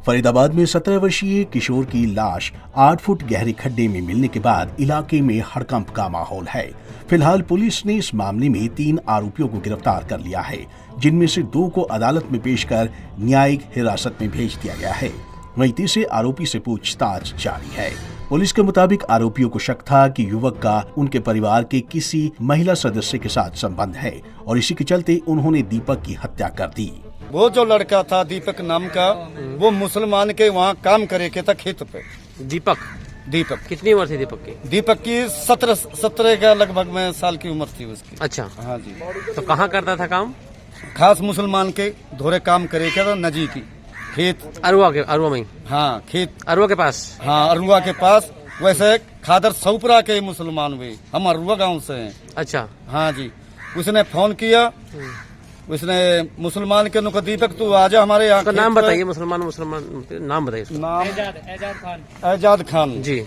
फरीदाबाद में 17 वर्षीय किशोर की लाश 8 फुट गहरे खड्डे में मिलने के बाद इलाके में हड़कंप का माहौल है। फिलहाल पुलिस ने इस मामले में 3 आरोपियों को गिरफ्तार कर लिया है, जिनमें से 2 को अदालत में पेश कर न्यायिक हिरासत में भेज दिया गया है। वहीं तीसरे आरोपी से पूछताछ जारी है। पुलिस के मुताबिक आरोपियों को शक था कि युवक का उनके परिवार के किसी महिला सदस्य के साथ संबंध है और इसी के चलते उन्होंने दीपक की हत्या कर दी। वो जो लड़का था दीपक नाम का, वो मुसलमान के वहाँ काम करे के था खेत पे। दीपक कितनी उम्र थी दीपक की? दीपक की 17 का लगभग में साल की उम्र थी उसकी। अच्छा, हाँ जी। तो कहाँ करता था काम? खास मुसलमान के धोरे काम करे के था, नजी की खेत अरुआ में। हाँ, खेत अरुआ के पास। हाँ, अरुआ के पास। वैसे खादर सौपरा के मुसलमान हुए, हम अरुआ गांव से हैं। अच्छा, हाँ जी। उसने फोन किया, उसने मुसलमान के नुका दीपक तू आजा हमारे यहाँ। नाम बताइए, मुसलमान नाम बताइए। नाम एजाद खान जी।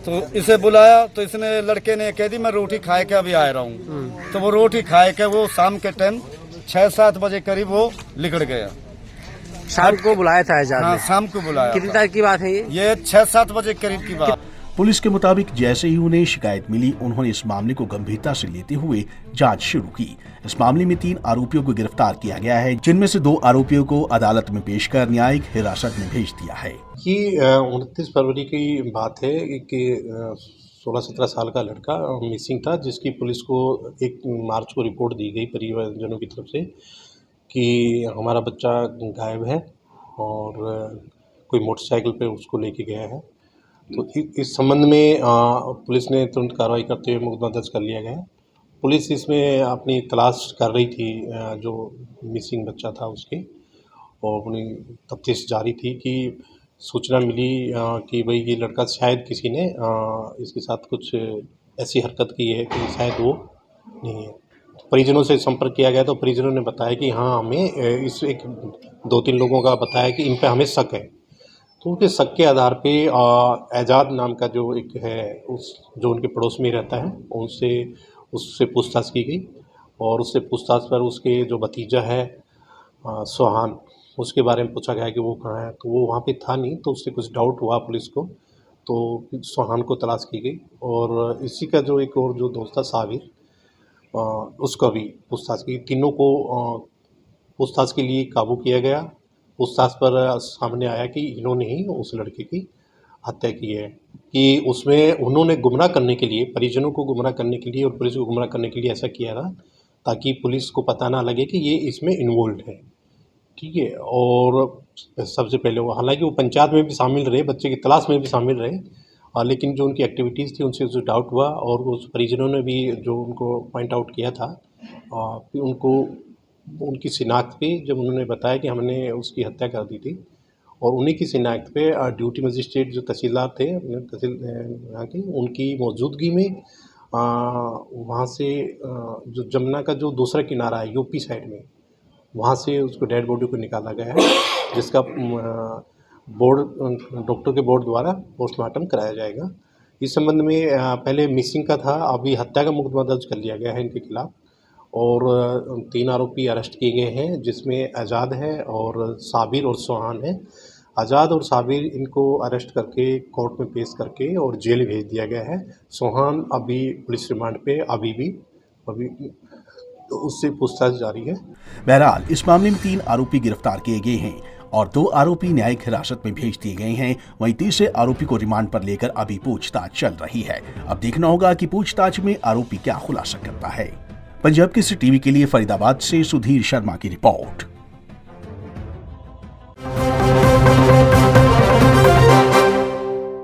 तो इसे बुलाया तो इसने लड़के ने कह दी मैं रोटी खाए के अभी आ रहा हूँ। तो वो रोटी खाए के वो शाम के टाइम 6-7 बजे करीब वो निकल गया। शाम को बुलाया था एजाद? हाँ, शाम को बुलाया। कितनी तारीख की बात है ये 6-7 बजे करीब की बात। पुलिस के मुताबिक जैसे ही उन्हें शिकायत मिली, उन्होंने इस मामले को गंभीरता से लेते हुए जांच शुरू की। इस मामले में 3 आरोपियों को गिरफ्तार किया गया है, जिनमें से 2 आरोपियों को अदालत में पेश कर न्यायिक हिरासत में भेज दिया है। ये 29 फरवरी की बात है कि 16-17 साल का लड़का मिसिंग था, जिसकी पुलिस को 1 मार्च को रिपोर्ट दी गई परिवारजनों की तरफ से कि हमारा बच्चा गायब है और कोई मोटरसाइकिल पे उसको लेके गया है। तो इस संबंध में पुलिस ने तुरंत कार्रवाई करते हुए मुकदमा दर्ज कर लिया गया है। पुलिस इसमें अपनी तलाश कर रही थी जो मिसिंग बच्चा था उसके, और अपनी तफ्तीश जारी थी कि सूचना मिली कि भाई ये लड़का शायद किसी ने इसके साथ कुछ ऐसी हरकत की है कि शायद वो नहीं है। परिजनों से संपर्क किया गया तो परिजनों ने बताया कि हाँ, हमें इस 2-3 लोगों का बताया कि इन पे हमें शक है। तो उनके शक के आधार पे एजाद नाम का जो एक है जो उनके पड़ोस में रहता है, उससे पूछताछ की गई और उससे पूछताछ पर उसके जो भतीजा है सोहान, उसके बारे में पूछा गया कि वो कहाँ है। तो वो वहाँ पे था नहीं, तो उससे कुछ डाउट हुआ पुलिस को, तो सोहान को तलाश की गई। और इसी का जो एक और जो दोस्त था साबिर, उसका भी पूछताछ की। तीनों को पूछताछ के लिए काबू किया गया। पूछताछ पर सामने आया कि इन्होंने ही उस लड़के की हत्या की है, कि उसमें उन्होंने गुमराह करने के लिए, परिजनों को गुमराह करने के लिए और पुलिस को गुमराह करने के लिए ऐसा किया था ताकि पुलिस को पता ना लगे कि ये इसमें इन्वॉल्व है। ठीक है। और सबसे पहले वो, हालांकि वो पंचायत में भी शामिल रहे, बच्चे की तलाश में भी शामिल रहे, लेकिन जो उनकी एक्टिविटीज़ थी उनसे जो डाउट हुआ और उस परिजनों ने भी जो उनको पॉइंट आउट किया था, उनको उनकी शिनाख्त पे जब उन्होंने बताया कि हमने उसकी हत्या कर दी थी, और उन्हीं की शिनाख्त पे ड्यूटी मजिस्ट्रेट जो तहसीलदार थे तहसील यहाँ के, उनकी मौजूदगी में वहाँ से जो जमुना का जो दूसरा किनारा है यूपी साइड में, वहाँ से उसको डेड बॉडी को निकाला गया है, जिसका डॉक्टर के बोर्ड द्वारा पोस्टमार्टम कराया जाएगा। इस संबंध में पहले मिसिंग का था, अभी हत्या का मुकदमा दर्ज कर लिया गया है इनके खिलाफ, और 3 आरोपी अरेस्ट किए गए हैं, जिसमें आज़ाद है और साबिर और सोहान है। आज़ाद और साबिर इनको अरेस्ट करके कोर्ट में पेश करके और जेल भेज दिया गया है। सोहान अभी पुलिस रिमांड पे अभी तो उससे पूछताछ जारी है। बहरहाल इस मामले में 3 आरोपी गिरफ्तार किए गए हैं और 2 आरोपी न्यायिक हिरासत में भेज दिए गए हैं। वहीं तीसरे आरोपी को रिमांड पर लेकर अभी पूछताछ चल रही है। अब देखना होगा कि पूछताछ में आरोपी क्या खुलासा करता है। पंजाब केसरी टीवी के लिए फरीदाबाद से सुधीर शर्मा की रिपोर्ट।